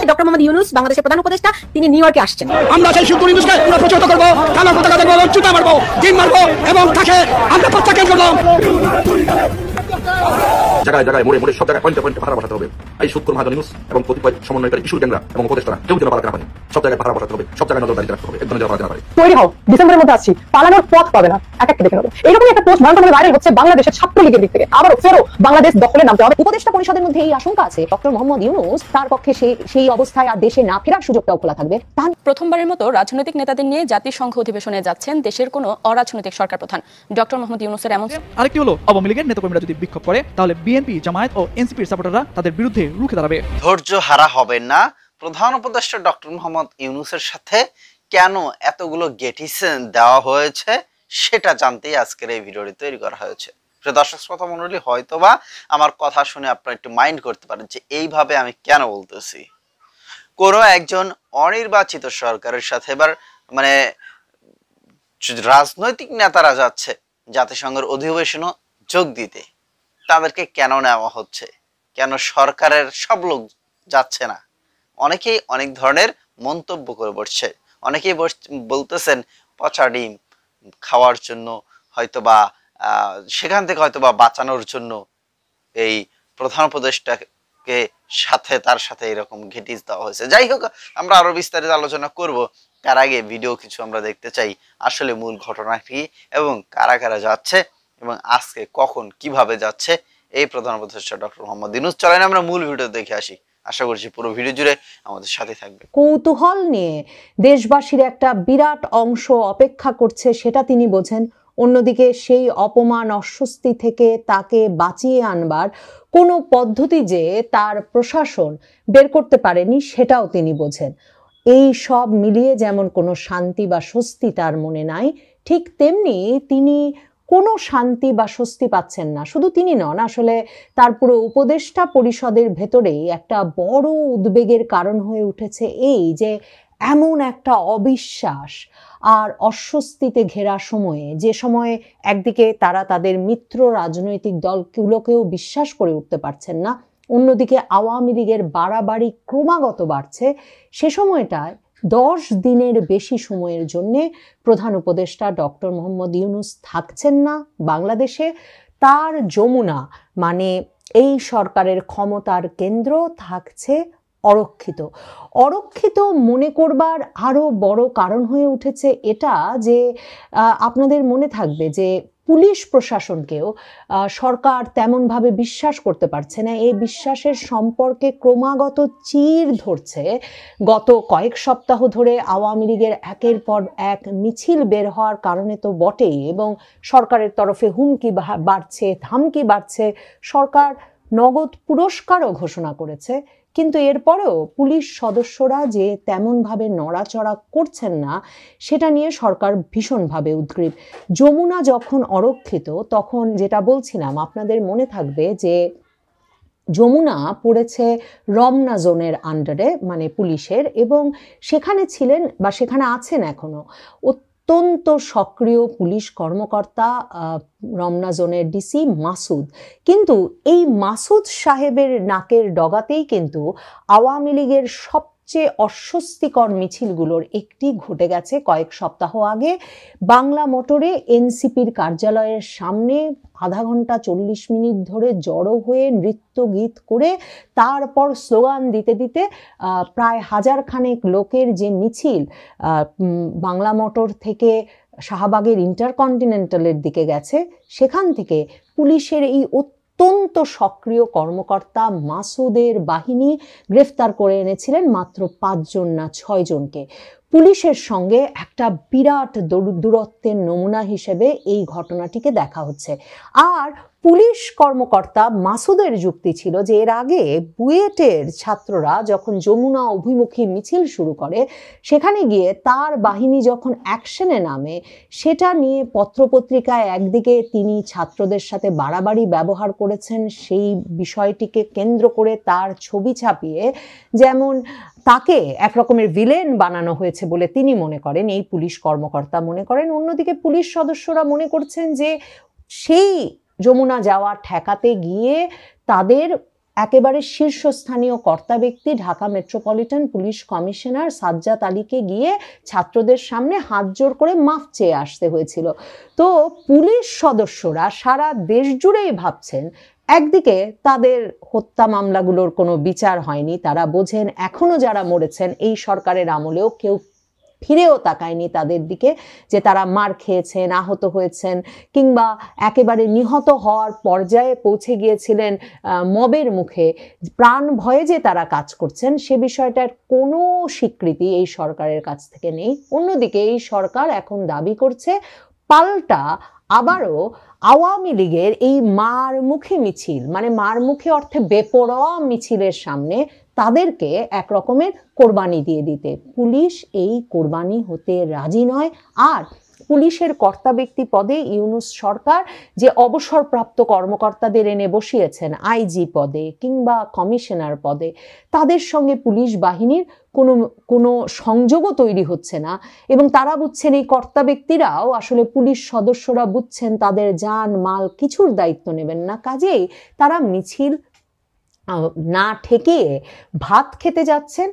Doctor Mohammad Yunus বাংলাদেশের প্রধান উপদেষ্টা, তিনি নিউ ইয়র্কে আসছেন। আমরা সেই শুধু ইউনূসকে পুরো প্রতিহত করবো, কালো পতাকা দেখবো, জুতা মারবো, ডিম মারবো এবং তাকে আমরা প্রত্যাখ্যান করবো। জায়গায় জায়গায় মোড়ে মোড়ে সব জায়গায় পয়েন্টে পয়েন্টে পাহারা বসাতে হবে। এই সুৎখোর মহাজন ইউনূস এবং কতিপয় সমন্বয়কারী ইস্যুর গ্যাংরা এবং উপদেষ্টারা কেউ যেন পালাতে না পারে। সব জায়গায় পাহারা বসাতে হবে, সব জায়গায় নজরদারি রাখতে হবে, একদম যেন পালাতে না পারে। তৈরি হও, ডিসেম্বরের মধ্যে আসছি, পালানোর পথ পাবে না, এক একটা দেখে নেবো। এইরকম একটা পোস্ট ভয়ঙ্করভাবে ভাইরাল হচ্ছে বাংলাদেশের ছাত্রলীগের দিক থেকে। আবারও ফেরো বাংলাদেশ দখলে নামতে হবে। উপদেষ্টা পরিষদের মধ্যে এই আশঙ্কা আছে ডক্টর মোহাম্মদ ইউনূস তার পক্ষে সেই অবস্থায় আর দেশে না ফেরার সুযোগটাও খোলা থাকবে। প্রথমবারের মতো রাজনৈতিক নেতাদের নিয়ে জাতিসংঘ অধিবেশনে যাচ্ছেন দেশের কোনো অরাজনৈতিক সরকার প্রধান ডক্টর মোহাম্মদ ইউনূসের এমন। আরেকটি হলো আওয়ামী লীগের নেতাকর্মীরা যদি বিক্ষোভ করে তাহলে বিএনপি, জামায়াত ও এনসিপির সাপোর্টাররা তাদের বিরুদ্ধে রুখে দাঁড়াবে। ধৈর্য হারা হবেন না। প্রধান উপদেষ্টা ডক্টর মোহাম্মদ ইউনূসের সাথে কেন এতগুলো গেটিসন দেওয়া হয়েছে সেটা জানতেই আজকের এই ভিডিওটি তৈরি করা হয়েছে। দর্শক শ্রোতা মণ্ডলী, হয়তোবা আমার কথা শুনে আপনারা একটু মাইন্ড করতে পারেন যে এইভাবে আমি কেন বলতেছি। কোনো একজন অনির্বাচিত সরকারের সাথে এবার মানে রাজনৈতিক নেতারা যাচ্ছে জাতিসংঘের অধিবেশনও যোগ দিতে, তাদেরকে কেন নেওয়া হচ্ছে, কেন সরকারের সব লোক যাচ্ছে না? অনেকেই অনেক ধরনের মন্তব্য করে বসছে। অনেকেই বলতেছেন পচা ডিম খাওয়ার জন্য, হয়তোবা সেখান থেকে হয়তোবা বাঁচানোর জন্য এই প্রধান উপদেষ্টাকে তার সাথে এরকম ঘেটিস দেওয়া হয়েছে। যাই হোক, আমরা আরো বিস্তারিত আলোচনা করব। তার আগে ভিডিও কিছু আমরা দেখতে চাই আসলে মূল ঘটনা কি এবং কারা কারা যাচ্ছে এবং আজকে কখন কিভাবে যাচ্ছে এই প্রধান উপদেষ্টা ডক্টর মোহাম্মদ ইউনূস। চলেন আমরা মূল ভিডিও দেখে আসি। আশা করছি পুরো ভিডিও জুড়ে আমাদের সাথে থাকবে। কৌতূহল নিয়ে দেশবাসীর একটা বিরাট অংশ অপেক্ষা করছে, সেটা তিনি বোঝেন। অন্যদিকে সেই অপমান অস্বস্তি থেকে তাকে বাঁচিয়ে আনবার কোনো পদ্ধতি যে তার প্রশাসন বের করতে পারেনি সেটাও তিনি বোঝেন। এই সব মিলিয়ে যেমন কোনো শান্তি বা স্বস্তি তার মনে নাই, ঠিক তেমনি তিনি কোনো শান্তি বা স্বস্তি পাচ্ছেন না। শুধু তিনি নন, আসলে তার পুরো উপদেষ্টা পরিষদের ভেতরেই একটা বড় উদ্বেগের কারণ হয়ে উঠেছে এই যে এমন একটা অবিশ্বাস আর অস্বস্তিতে ঘেরা সময়ে, যে সময়ে একদিকে তারা তাদের মিত্র রাজনৈতিক দলগুলোকেও বিশ্বাস করে উঠতে পারছেন না, অন্যদিকে আওয়ামী লীগের বাড়াবাড়ি ক্রমাগত বাড়ছে, সে সময়টায় 10 দিনের বেশি সময়ের জন্য প্রধান উপদেষ্টা ডক্টর মোহাম্মদ ইউনূস থাকছেন না বাংলাদেশে। তার যমুনা মানে এই সরকারের ক্ষমতার কেন্দ্র থাকছে অরক্ষিত। অরক্ষিত মনে করবার আরো বড় কারণ হয়ে উঠেছে এটা যে আপনাদের মনে থাকবে যে পুলিশ প্রশাসনকেও সরকার তেমনভাবে বিশ্বাস করতে পারছে না। এই বিশ্বাসের সম্পর্কে ক্রমাগত চির ধরছে গত কয়েক সপ্তাহ ধরে আওয়ামী লীগের একের পর এক মিছিল বের হওয়ার কারণে তো বটেই, এবং সরকারের তরফে হুমকি বাড়ছে, ধামকি বাড়ছে। সরকার নগদ পুরস্কারও ঘোষণা করেছে, কিন্তু এরপরেও পুলিশ সদস্যরা যে তেমনভাবে নড়াচড়া করছেন না সেটা নিয়ে সরকার ভীষণভাবে উদ্গ্রীব। যমুনা যখন অরক্ষিত তখন যেটা বলছিলাম আপনাদের মনে থাকবে যে যমুনা পড়েছে রমনা জোনের আন্ডারে, মানে পুলিশের, এবং সেখানে ছিলেন বা সেখানে আছেন এখনো অত্যন্ত সক্রিয় পুলিশ কর্মকর্তা রমনা জোনের ডিসি মাসুদ। কিন্তু এই মাসুদ সাহেবের নাকের ডগাতেই কিন্তু আওয়ামী লীগের সবচেয়ে অস্বস্তিকর মিছিলগুলোর একটি ঘটে গেছে কয়েক সপ্তাহ আগে। বাংলা মোটরে এনসিপির কার্যালয়ের সামনে আধা ঘন্টা 40 মিনিট ধরে জড়ো হয়ে নৃত্য গীত করে তারপর স্লোগান দিতে দিতে প্রায় 1000 খানেক লোকের যে মিছিল বাংলা মোটর থেকে শাহবাগের ইন্টারকন্টিনেন্টালের দিকে গেছে, সেখান থেকে পুলিশের এই অত্যন্ত সক্রিয় কর্মকর্তা মাসুদের বাহিনী গ্রেফতার করে এনেছিলেন মাত্র 5 জন না 6 জনকে। পুলিশের সঙ্গে একটা বিরাট দূরত্বের নমুনা হিসেবে এই ঘটনাটিকে দেখা হচ্ছে। আর পুলিশ কর্মকর্তা মাসুদের যুক্তি ছিল যে এর আগে বুয়েটের ছাত্ররা যখন যমুনা অভিমুখী মিছিল শুরু করে সেখানে গিয়ে তার বাহিনী যখন অ্যাকশনে নামে সেটা নিয়ে পত্রপত্রিকায় একদিকে তিনি ছাত্রদের সাথে বাড়াবাড়ি ব্যবহার করেছেন, সেই বিষয়টিকে কেন্দ্র করে তার ছবি ছাপিয়ে যেমন তাকে একরকমের ভিলেন বানানো হয়েছে বলে তিনি মনে করেন, এই পুলিশ কর্মকর্তা মনে করেন। অন্যদিকে পুলিশ সদস্যরা মনে করছেন যে সেই যমুনা যাওয়া ঠেকাতে গিয়ে তাদের একেবারে শীর্ষস্থানীয় কর্তা ব্যক্তি Dhaka metropolitan police commissioner Sajjad আলীকে গিয়ে ছাত্রদের সামনে হাত জোর করে মাফ চেয়ে আসতে হয়েছিল। তো পুলিশ সদস্যরা সারা দেশ জুড়েই ভাবছেন, একদিকে তাদের হত্যা মামলাগুলোর কোনো বিচার হয়নি, তারা বোঝেন এখনো যারা মরেছেন এই সরকারের আমলেও কেউ ফিরেও তাকায়নি তাদের দিকে, যে তারা মার খেয়েছেন, আহত হয়েছেন, কিংবা একেবারে নিহত হওয়ার পর্যায়ে পৌঁছে গিয়েছিলেন মবের মুখে, প্রাণ ভয়ে যে তারা কাজ করছেন সে বিষয়টার কোনো স্বীকৃতি এই সরকারের কাছ থেকে নেই। অন্যদিকে এই সরকার এখন দাবি করছে পাল্টা আবারও আওয়ামী লীগের এই মারমুখী মিছিল, মানে মারমুখী অর্থে বেপরোয়া মিছিলের সামনে তাদেরকে এক রকমের কোরবানি দিয়ে দিতে। পুলিশ এই কোরবানি হতে রাজি নয়। আর পুলিশের কর্তা ব্যক্তি পদে ইউনূস সরকার যে অবসরপ্রাপ্ত কর্মকর্তাদের এনে বসিয়েছেন আইজি পদে কিংবা কমিশনার পদে, তাদের সঙ্গে পুলিশ বাহিনীর কোনো সংযোগও তৈরি হচ্ছে না। এবং তারা বুঝছেন, এই কর্তা ব্যক্তিরাও আসলে পুলিশ সদস্যরা বুঝছেন তাদের জান মাল কিছুর দায়িত্ব নেবেন না, কাজেই তারা মিছিল না ঠেকিয়ে ভাত খেতে যাচ্ছেন।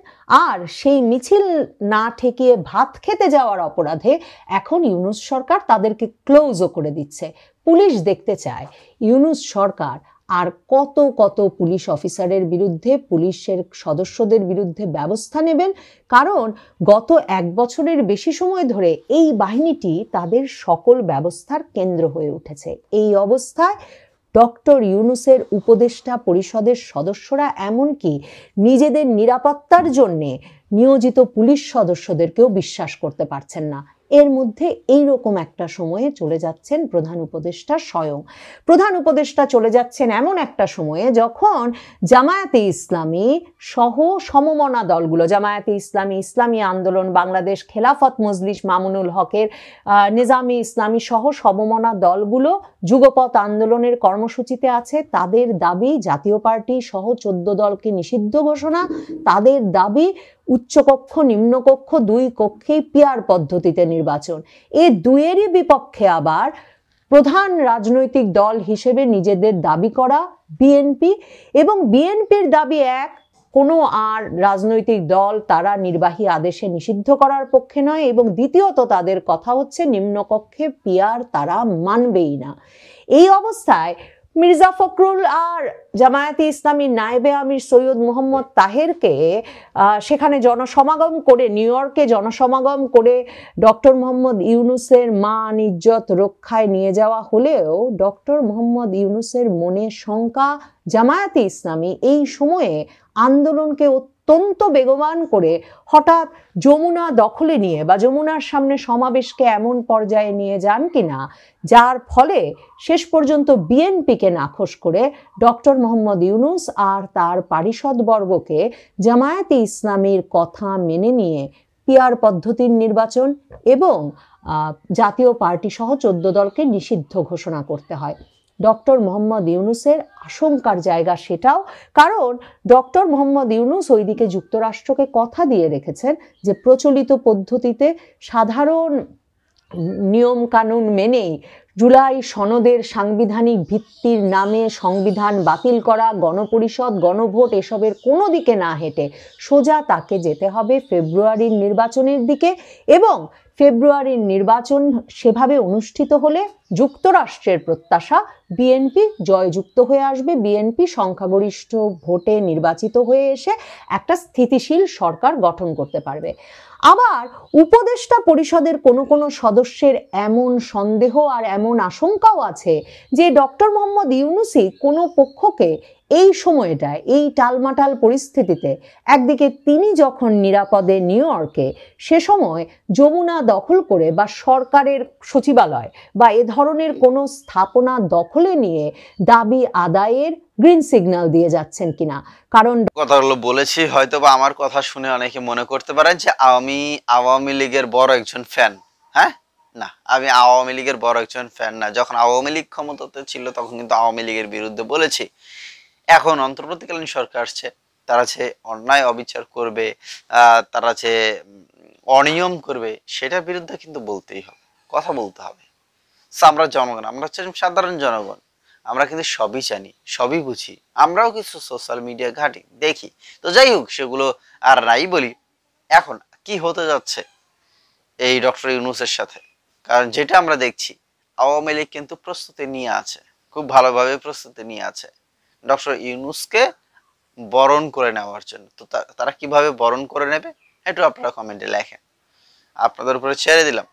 আর সেই মিছিল না ঠেকিয়ে ভাত খেতে যাওয়ার অপরাধে এখন ইউনূস সরকার তাদেরকে ক্লোজও করে দিচ্ছে। পুলিশ দেখতে চায় ইউনূস সরকার আর কত কত পুলিশ অফিসারের বিরুদ্ধে, পুলিশের সদস্যদের বিরুদ্ধে ব্যবস্থা নেবেন, কারণ গত 1 বছরের বেশি সময় ধরে এই বাহিনীটি তাদের সকল ব্যবস্থার কেন্দ্র হয়ে উঠেছে। এই অবস্থায় ডক্টর ইউনূসের উপদেষ্টা পরিষদের সদস্যরা এমনকি নিজেদের নিরাপত্তার জন্যে নিয়োজিত পুলিশ সদস্যদেরকেও বিশ্বাস করতে পারছেন না। এর মধ্যে এইরকম একটা সময়ে চলে যাচ্ছেন প্রধান উপদেষ্টা স্বয়ং। প্রধান উপদেষ্টা চলে যাচ্ছেন এমন একটা সময়ে যখন জামায়াতে ইসলামী সহ সমমনা দলগুলো, জামায়াতে ইসলামী, ইসলামী আন্দোলন বাংলাদেশ, খেলাফত মজলিস মামুনুল হকের, নিজামী ইসলামী সহ সমমনা দলগুলো যুগপৎ আন্দোলনের কর্মসূচিতে আছে। তাদের দাবি জাতীয় পার্টি সহ 14 দলকে নিষিদ্ধ ঘোষণা, তাদের দাবি উচ্চকক্ষ নিম্নকক্ষ 2 কক্ষেই পিআর পদ্ধতিতে নির্বাচন। এই দুয়েরই বিপক্ষে আবার প্রধান রাজনৈতিক দল হিসেবে নিজেদের দাবি করা বিএনপি, এবং বিএনপির দাবি এক, কোনো আর রাজনৈতিক দল তারা নির্বাহী আদেশে নিষিদ্ধ করার পক্ষে নয়, এবং দ্বিতীয়ত তাদের কথা হচ্ছে নিম্নকক্ষে পিআর তারা মানবেই না। এই অবস্থায় মির্জা ফখরুল আর জামায়াতে ইসলামীর নায়েবে আমির সৈয়দ মোহাম্মদ তাহেরকে সেখানে জনসমাগম করে, নিউ ইয়র্কে জনসমাগম করে ডক্টর মোহাম্মদ ইউনূসের মান ইজ্জত রক্ষায় নিয়ে যাওয়া হলেও ডক্টর মোহাম্মদ ইউনূসের মনে শঙ্কা, জামায়াতে ইসলামী এই সময়ে আন্দোলনকে অত্যন্ত বেগবান করে হঠাৎ যমুনা দখলে নিয়ে বা যমুনার সামনে সমাবেশকে এমন পর্যায়ে নিয়ে যান কিনা, যার ফলে শেষ পর্যন্ত বিএনপিকে নাখোশ করে ডক্টর মোহাম্মদ ইউনূস আর তার পারিষদবর্গকে জামায়াতে ইসলামীর কথা মেনে নিয়ে পিআর পদ্ধতির নির্বাচন এবং জাতীয় পার্টি সহ 14 দলকে নিষিদ্ধ ঘোষণা করতে হয়। ডক্টর মোহাম্মদ ইউনূসের আশঙ্কার জায়গা সেটাও, কারণ ডক্টর মোহাম্মদ ইউনূস ওইদিকে যুক্তরাষ্ট্রকে কথা দিয়ে রেখেছেন যে প্রচলিত পদ্ধতিতে সাধারণ নিয়ম কানুন মেনেই জুলাই সনদের সাংবিধানিক ভিত্তির নামে সংবিধান বাতিল করা, গণপরিষদ, গণভোট এসবের কোনো দিকে না হেঁটে সোজা তাকে যেতে হবে ফেব্রুয়ারির নির্বাচনের দিকে, এবং ফেব্রুয়ারির নির্বাচন সেভাবে অনুষ্ঠিত হলে যুক্তরাষ্ট্রের প্রত্যাশা বিএনপি জয়যুক্ত হয়ে আসবে, বিএনপি সংখ্যাগরিষ্ঠ ভোটে নির্বাচিত হয়ে এসে একটা স্থিতিশীল সরকার গঠন করতে পারবে। আবার উপদেষ্টা পরিষদের কোনো সদস্যের এমন সন্দেহ আর এমন আশঙ্কাও আছে যে ডক্টর মোহাম্মদ ইউনূসই কোনো পক্ষকে এই সময়টায়, এই টালমাটাল পরিস্থিতিতে, একদিকে তিনি যখন নিরাপদে নিউ ইয়র্কে, সে সময় যমুনা দখল করে বা সরকারের সচিবালয় বা এ ধরনের কোনো স্থাপনা দখলে নিয়ে দাবি আদায়ের গ্রিন সিগন্যাল দিয়ে যাচ্ছেন কিনা। কারণ কথাগুলো বলেছি, হয়তো বা আমার কথা শুনে অনেকে মনে করতে পারেন যে আমি আওয়ামী লীগের বড় একজন ফ্যান। হ্যাঁ, না, আমি আওয়ামী লীগের বড় একজন ফ্যান না। যখন আওয়ামী লীগ ক্ষমতাতে ছিল তখন কিন্তু আওয়ামী লীগের বিরুদ্ধে বলেছি। এখন অন্তর্বর্তীকালীন সরকার আসছে, তারা যে অন্যায় অবিচার করবে, তারা যে অনিয়ম করবে, সেটার বিরুদ্ধে কিন্তু বলতেই হবে, কথা বলতে হবে। আমরা জনগণ, আমরা হচ্ছে সাধারণ জনগণ, আমরা কিন্তু সবই জানি, সবই বুঝি, আমরাও কিছু সোশ্যাল মিডিয়া ঘাঁটি, দেখি। তো যাই হোক, সেগুলো আর নাই বলি। এখন কি হতে যাচ্ছে এই ডক্টর ইউনূসের সাথে? কারণ যেটা আমরা দেখছি, আওয়ামী লীগ কিন্তু প্রস্তুতি নিয়ে আছে, খুব ভালোভাবে প্রস্তুতি নিয়ে আছে ডক্টর ইউনূসকে বরণ করে নেওয়ার জন্য। তো তারা কিভাবে বরণ করে নেবে একটু আপনারা কমেন্টে লেখেন, আপনাদের উপরে ছেড়ে দিলাম।